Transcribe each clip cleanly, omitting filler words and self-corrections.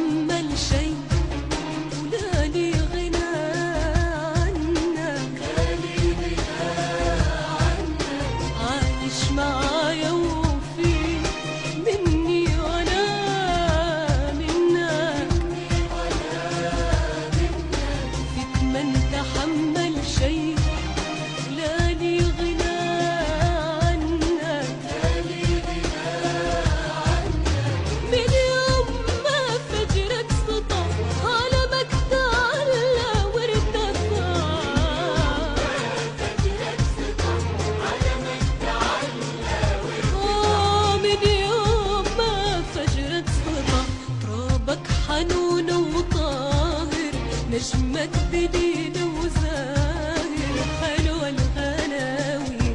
تحمل شيء ولا لي غنى عنك، عايش معايا وفي مني ولا منك، فيك من تحمل شيء لا لي غنى عنك، من يوم ما فجرك سطع عالمك تعلى وارتفع، من يوم ما فجرك سطع ترابك حنون وطاهر، نجمك جديد وزاهر، حلوة الغناوي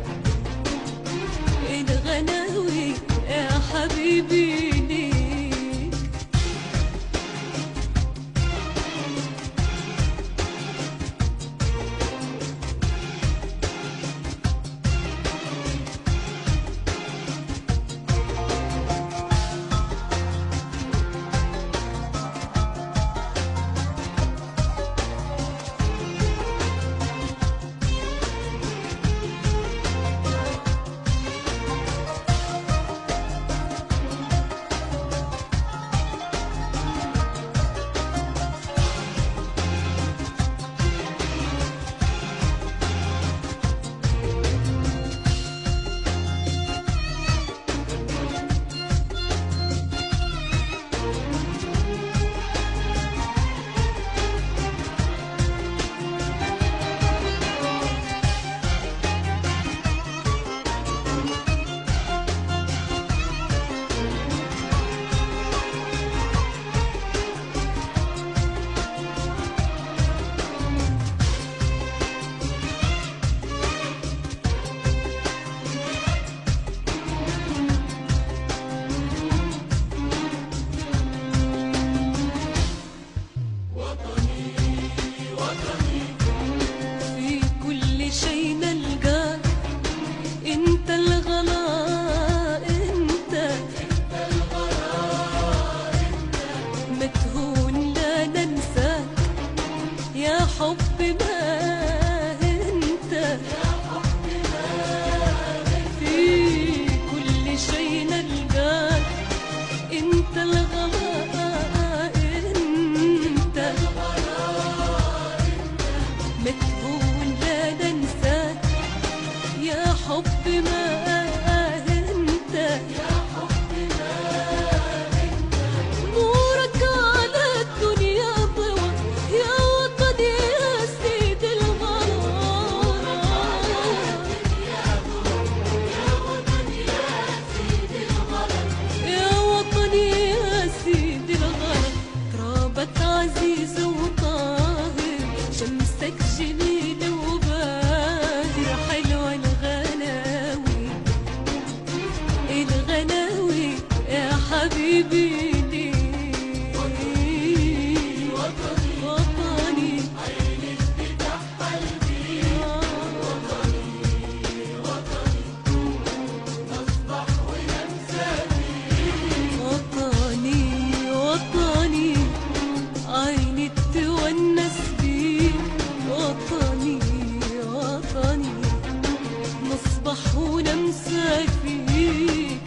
الغناوي يا حبيبي ليك. في كل شي نلقاك انت الغلا، انت مدهون لا ننساك يا حب ما انت، في كل شي نلقاك انت الغلا، انت مدهون لا ننساك يا حب ما انت، نورك على الدنيا ضوى يا وطني يا سيد الغلا، يا وطني يا سيد الغلا، ترابك عزيز وطاهر، شمسك جميل وباهر، حلوة الغناوي الغناوي يا حبيبي ليك. وطني عيني بتحمل بيك، نصبح وننسى فيك، وطني عيني تونس بيك، وطني نصبح وننسى فيك،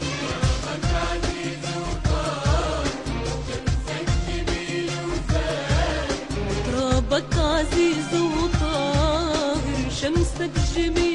ترابك عزيز وطاهر، شمسك جميل